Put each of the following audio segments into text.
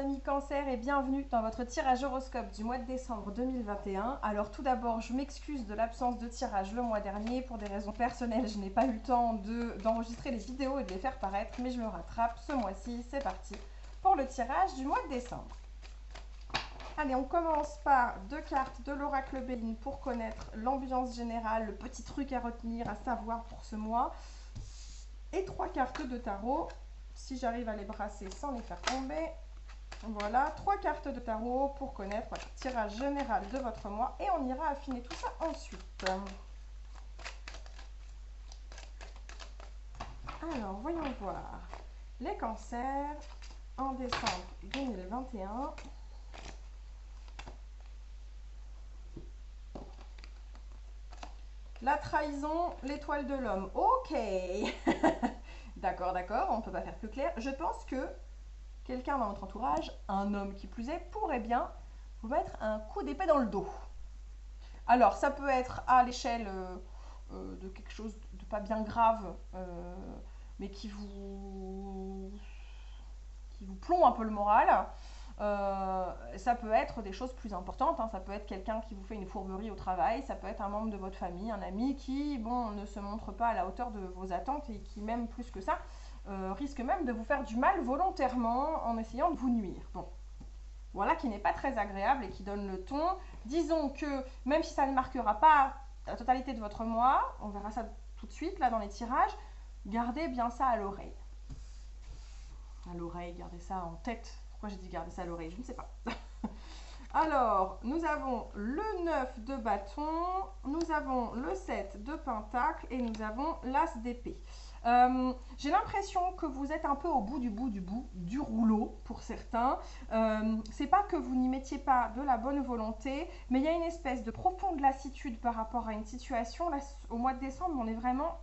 amis Cancer et bienvenue dans votre tirage horoscope du mois de décembre 2021. Alors tout d'abord, je m'excuse de l'absence de tirage le mois dernier. Pour des raisons personnelles, je n'ai pas eu le temps d'enregistrer les vidéos et de les faire paraître, mais je me rattrape ce mois-ci. C'est parti pour le tirage du mois de décembre. Allez, on commence par deux cartes de l'oracle Béline pour connaître l'ambiance générale, le petit truc à retenir, à savoir pour ce mois. Et trois cartes de tarot, si j'arrive à les brasser sans les faire tomber. Voilà, trois cartes de tarot pour connaître le tirage général de votre mois et on ira affiner tout ça ensuite. Alors, voyons voir les cancers en décembre 2021. La trahison, l'étoile de l'homme. Ok. D'accord, d'accord, on ne peut pas faire plus clair. Je pense que quelqu'un dans votre entourage, un homme qui plus est, pourrait bien vous mettre un coup d'épée dans le dos. Alors, ça peut être à l'échelle de quelque chose de pas bien grave, mais qui vous plombe un peu le moral. Ça peut être des choses plus importantes, hein. Ça peut être quelqu'un qui vous fait une fourberie au travail, ça peut être un membre de votre famille, un ami qui, bon, ne se montre pas à la hauteur de vos attentes et qui, même plus que ça, risque même de vous faire du mal volontairement en essayant de vous nuire. Bon, voilà qui n'est pas très agréable et qui donne le ton. Disons que même si ça ne marquera pas la totalité de votre mois, on verra ça tout de suite là dans les tirages, gardez bien ça à l'oreille. À l'oreille, gardez ça en tête. Pourquoi j'ai dit garder ça à l'oreille? Je ne sais pas. Alors, nous avons le 9 de bâton, nous avons le 7 de pentacle et nous avons l'as d'épée. J'ai l'impression que vous êtes un peu au bout du rouleau pour certains. C'est pas que vous n'y mettiez pas de la bonne volonté, mais il y a une espèce de profonde lassitude par rapport à une situation. Là, au mois de décembre, on est vraiment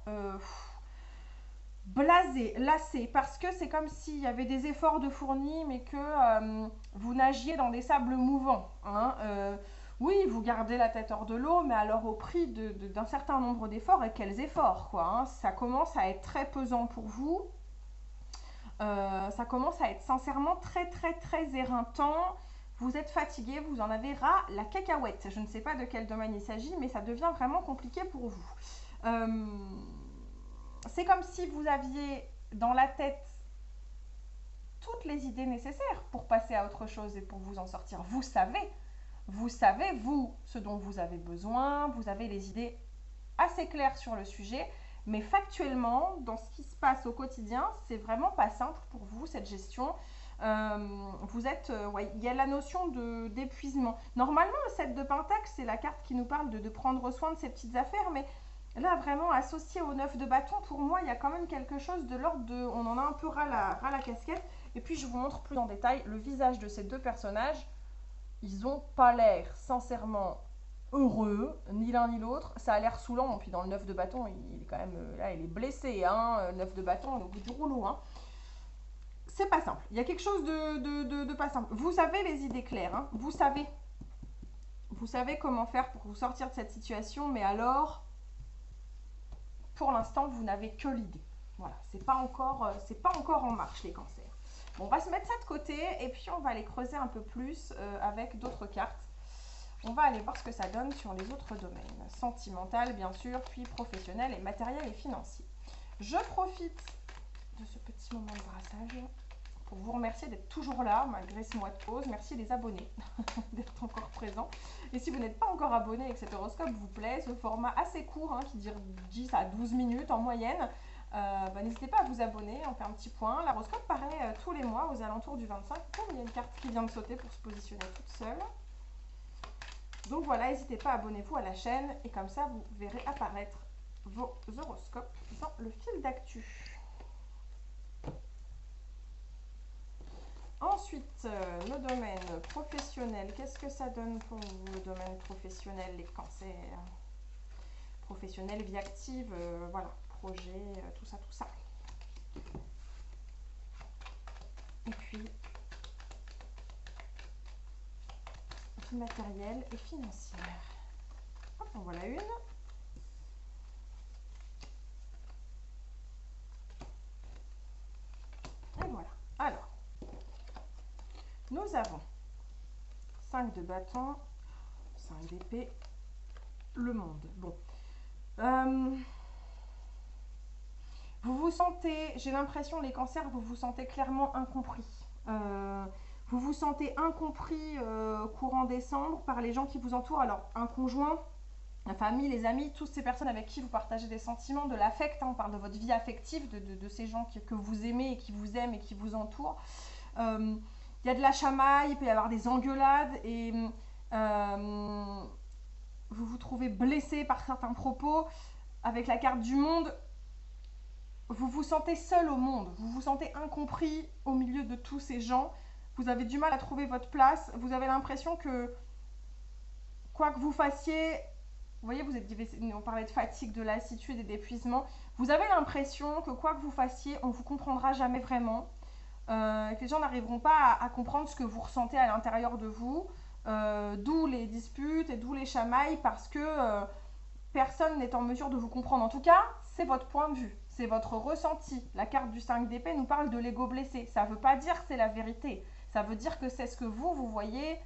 blasé, lassé, parce que c'est comme s'il y avait des efforts de fournis, mais que vous nagiez dans des sables mouvants. Hein. Oui, vous gardez la tête hors de l'eau, mais alors au prix d'un certain nombre d'efforts, et quels efforts, quoi. Hein. Ça commence à être très pesant pour vous. Ça commence à être sincèrement très éreintant. Vous êtes fatigué, vous en avez ras la cacahuète. Je ne sais pas de quel domaine il s'agit, mais ça devient vraiment compliqué pour vous. C'est comme si vous aviez dans la tête toutes les idées nécessaires pour passer à autre chose et pour vous en sortir. Vous savez, vous, ce dont vous avez besoin, vous avez les idées assez claires sur le sujet, mais factuellement, dans ce qui se passe au quotidien, c'est vraiment pas simple pour vous, cette gestion. Vous êtes, ouais, il y a la notion d'épuisement. Normalement, le 7 de Pentacle, c'est la carte qui nous parle de prendre soin de ces petites affaires, mais là, vraiment, associé au 9 de bâton, pour moi, il y a quand même quelque chose de l'ordre de... On en a un peu ras la casquette. Et puis, je vous montre plus en détail le visage de ces deux personnages. Ils n'ont pas l'air sincèrement heureux, ni l'un ni l'autre. Ça a l'air saoulant. Puis dans le 9 de bâton, il est quand même... Là, il est blessé. Hein. Le 9 de bâton, il est au bout du rouleau. Hein. C'est pas simple. Il y a quelque chose de pas simple. Vous avez les idées claires. Hein. Vous savez comment faire pour vous sortir de cette situation. Mais alors... Pour l'instant, vous n'avez que l'idée. Voilà, c'est pas encore en marche les cancers. Bon, on va se mettre ça de côté et puis on va aller creuser un peu plus avec d'autres cartes. On va aller voir ce que ça donne sur les autres domaines. Sentimental, bien sûr, puis professionnel et matériel et financier. Je profite de ce petit moment de brassage pour vous remercier d'être toujours là malgré ce mois de pause. Merci les abonnés d'être encore présents. Et si vous n'êtes pas encore abonné et que cet horoscope vous plaît, ce format assez court, hein, qui dure 10 à 12 minutes en moyenne, n'hésitez pas à vous abonner, on fait un petit point. L'horoscope paraît tous les mois aux alentours du 25. Il y a une carte qui vient de sauter pour se positionner toute seule. Donc voilà, n'hésitez pas, abonnez-vous à la chaîne et comme ça vous verrez apparaître vos horoscopes dans le fil d'actu. Ensuite, le domaine professionnel. Qu'est-ce que ça donne pour vous, le domaine professionnel, les cancers? Professionnel, vie active, voilà, projet, tout ça, tout ça. Et puis, vie matérielle et financière. Hop, en voilà une. Et voilà. Alors, Nous avons 5 de bâton, 5 d'épée, le monde. Bon. Vous vous sentez, j'ai l'impression, les cancers, vous vous sentez clairement incompris. Vous vous sentez incompris courant décembre par les gens qui vous entourent. Alors, un conjoint, la famille, les amis, toutes ces personnes avec qui vous partagez des sentiments, de l'affect, hein, on parle de votre vie affective, de ces gens que vous aimez et qui vous aiment et qui vous entourent. Il y a de la chamaille, il peut y avoir des engueulades et vous vous trouvez blessé par certains propos. Avec la carte du monde, vous vous sentez seul au monde, vous vous sentez incompris au milieu de tous ces gens. Vous avez du mal à trouver votre place, vous avez l'impression que quoi que vous fassiez, vous voyez, on parlait de fatigue, de lassitude et d'épuisement, vous avez l'impression que quoi que vous fassiez, on ne vous comprendra jamais vraiment, que les gens n'arriveront pas à comprendre ce que vous ressentez à l'intérieur de vous, d'où les disputes et d'où les chamailles, parce que personne n'est en mesure de vous comprendre. En tout cas, c'est votre point de vue, c'est votre ressenti. La carte du 5 d'épée nous parle de l'ego blessé. Ça ne veut pas dire que c'est la vérité. Ça veut dire que c'est ce que vous voyez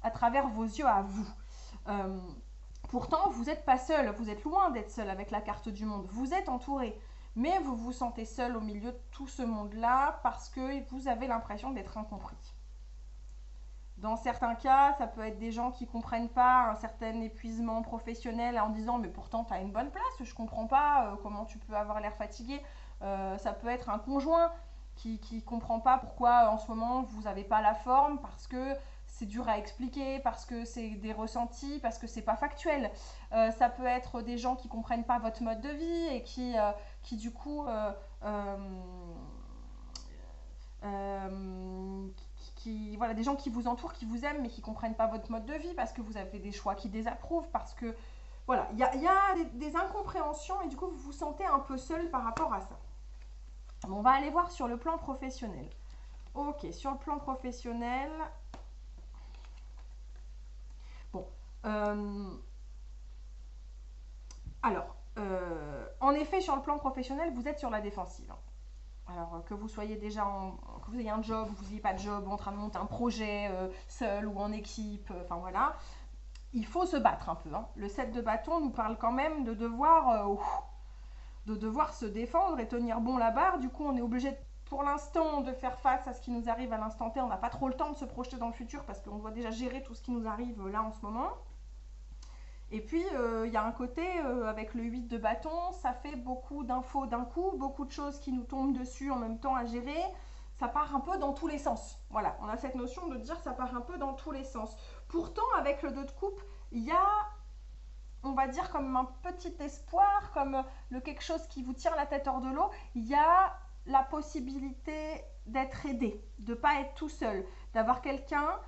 à travers vos yeux à vous. Pourtant, vous n'êtes pas seul. Vous êtes loin d'être seul avec la carte du monde. Vous êtes entouré. Mais vous vous sentez seul au milieu de tout ce monde-là parce que vous avez l'impression d'être incompris. Dans certains cas, ça peut être des gens qui ne comprennent pas un certain épuisement professionnel en disant « mais pourtant tu as une bonne place, je ne comprends pas comment tu peux avoir l'air fatigué ». Ça peut être un conjoint qui ne comprend pas pourquoi en ce moment vous n'avez pas la forme, parce que c'est dur à expliquer, parce que c'est des ressentis, parce que c'est pas factuel. Ça peut être des gens qui ne comprennent pas votre mode de vie et qui du coup... voilà, des gens qui vous entourent, qui vous aiment, mais qui ne comprennent pas votre mode de vie parce que vous avez des choix qui désapprouvent, parce que voilà, il y a des incompréhensions et du coup vous vous sentez un peu seul par rapport à ça. Bon, on va aller voir sur le plan professionnel. Ok, sur le plan professionnel, bon, alors, en effet, sur le plan professionnel, vous êtes sur la défensive. Alors, que vous soyez déjà que vous ayez un job, ou que vous n'ayez pas de job, ou en train de monter un projet seul ou en équipe, enfin voilà, il faut se battre un peu. Hein. Le 7 de bâton nous parle quand même de devoir se défendre et tenir bon la barre. Du coup, on est obligé pour l'instant de faire face à ce qui nous arrive à l'instant T. On n'a pas trop le temps de se projeter dans le futur parce qu'on doit déjà gérer tout ce qui nous arrive là en ce moment. Et puis, il y a un côté, avec le 8 de bâton, ça fait beaucoup d'infos d'un coup, beaucoup de choses qui nous tombent dessus en même temps à gérer. Ça part un peu dans tous les sens. Voilà, on a cette notion de dire ça part un peu dans tous les sens. Pourtant, avec le 2 de coupe, il y a, on va dire, comme un petit espoir, comme le quelque chose qui vous tire la tête hors de l'eau. Il y a la possibilité d'être aidé, de ne pas être tout seul, d'avoir quelqu'un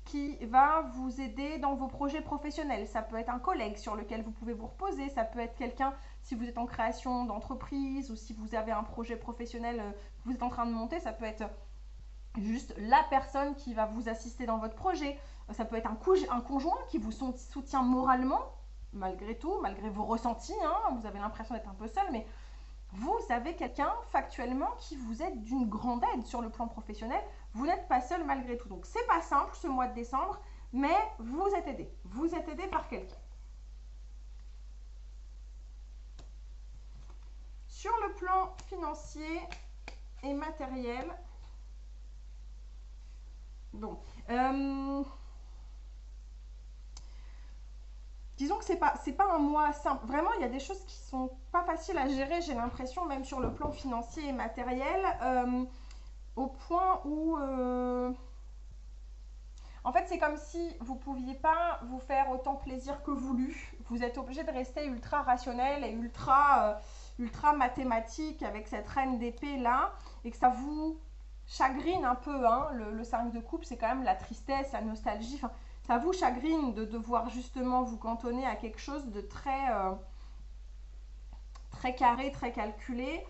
qui va vous aider dans vos projets professionnels. Ça peut être un collègue sur lequel vous pouvez vous reposer, ça peut être quelqu'un si vous êtes en création d'entreprise ou si vous avez un projet professionnel que vous êtes en train de monter, ça peut être juste la personne qui va vous assister dans votre projet. Ça peut être un conjoint qui vous soutient moralement, malgré tout, malgré vos ressentis, hein, vous avez l'impression d'être un peu seul, mais vous avez quelqu'un factuellement qui vous aide d'une grande aide sur le plan professionnel. Vous n'êtes pas seul malgré tout. Donc c'est pas simple ce mois de décembre, mais vous êtes aidé. Vous êtes aidé par quelqu'un. Sur le plan financier et matériel, bon, disons que c'est pas un mois simple. Vraiment, il y a des choses qui sont pas faciles à gérer, j'ai l'impression, même sur le plan financier et matériel, au point où... en fait, c'est comme si vous ne pouviez pas vous faire autant plaisir que voulu. Vous êtes obligé de rester ultra rationnel et ultra mathématique avec cette reine d'épée là, et que ça vous chagrine un peu. Hein. Le 5 de coupe, c'est quand même la tristesse, la nostalgie. Enfin, ça vous chagrine de devoir justement vous cantonner à quelque chose de très carré, très calculé.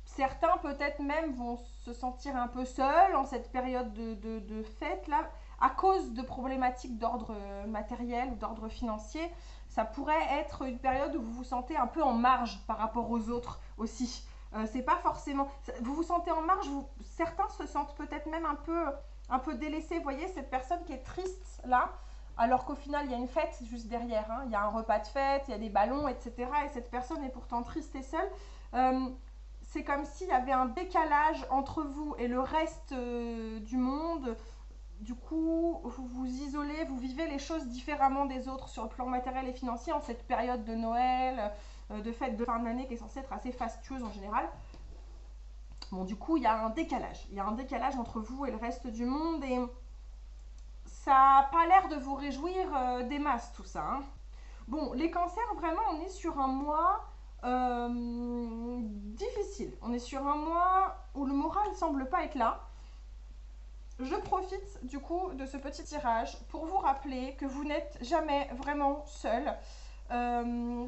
Certains peut-être même vont se sentir un peu seuls en cette période de fête là, à cause de problématiques d'ordre matériel ou d'ordre financier. Ça pourrait être une période où vous vous sentez un peu en marge par rapport aux autres aussi. C'est pas forcément. Vous vous sentez en marge, certains se sentent peut-être même un peu délaissés. Vous voyez, cette personne qui est triste là, alors qu'au final, il y a une fête juste derrière. Hein. Il y a un repas de fête, il y a des ballons, etc. Et cette personne est pourtant triste et seule. C'est comme s'il y avait un décalage entre vous et le reste du monde. Du coup, vous vous isolez, vous vivez les choses différemment des autres sur le plan matériel et financier en cette période de Noël, de fête de fin d'année qui est censée être assez fastueuse en général. Bon, du coup, il y a un décalage. Il y a un décalage entre vous et le reste du monde et ça n'a pas l'air de vous réjouir des masses, tout ça. Hein. Bon, les cancers, vraiment, on est sur un mois difficile. On est sur un mois où le moral ne semble pas être là. Je profite du coup de ce petit tirage pour vous rappeler que vous n'êtes jamais vraiment seul.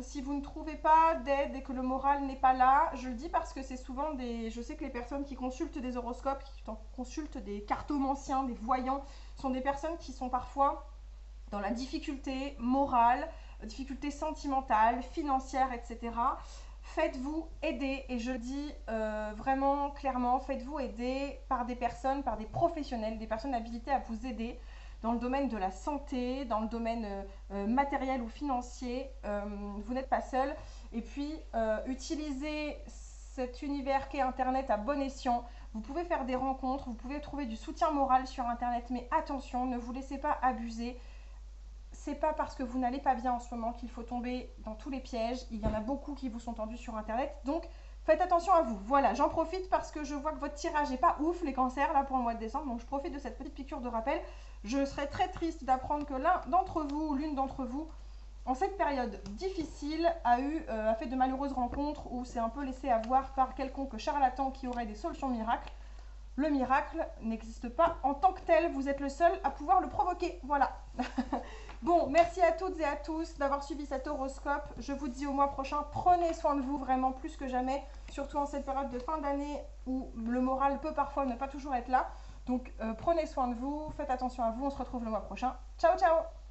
Si vous ne trouvez pas d'aide et que le moral n'est pas là, je le dis parce que c'est souvent des... Je sais que les personnes qui consultent des horoscopes, qui consultent des cartomanciens, des voyants, sont des personnes qui sont parfois dans la difficulté morale, difficulté sentimentale, financière, etc. Faites-vous aider, et je le dis vraiment clairement, faites-vous aider par des personnes, par des professionnels, des personnes habilitées à vous aider dans le domaine de la santé, dans le domaine matériel ou financier. Vous n'êtes pas seul. Et puis, utilisez cet univers qu'est Internet à bon escient. Vous pouvez faire des rencontres, vous pouvez trouver du soutien moral sur Internet, mais attention, ne vous laissez pas abuser. C'est pas parce que vous n'allez pas bien en ce moment qu'il faut tomber dans tous les pièges. Il y en a beaucoup qui vous sont tendus sur Internet. Donc, faites attention à vous. Voilà, j'en profite parce que je vois que votre tirage n'est pas ouf, les cancers, là, pour le mois de décembre. Donc, je profite de cette petite piqûre de rappel. Je serais très triste d'apprendre que l'un d'entre vous ou l'une d'entre vous, en cette période difficile, a fait de malheureuses rencontres ou s'est un peu laissé avoir par quelconque charlatan qui aurait des solutions miracles. Le miracle n'existe pas en tant que tel. Vous êtes le seul à pouvoir le provoquer. Voilà. Bon, merci à toutes et à tous d'avoir suivi cet horoscope. Je vous dis au mois prochain, prenez soin de vous vraiment plus que jamais, surtout en cette période de fin d'année où le moral peut parfois ne pas toujours être là. Donc prenez soin de vous, faites attention à vous, on se retrouve le mois prochain. Ciao, ciao!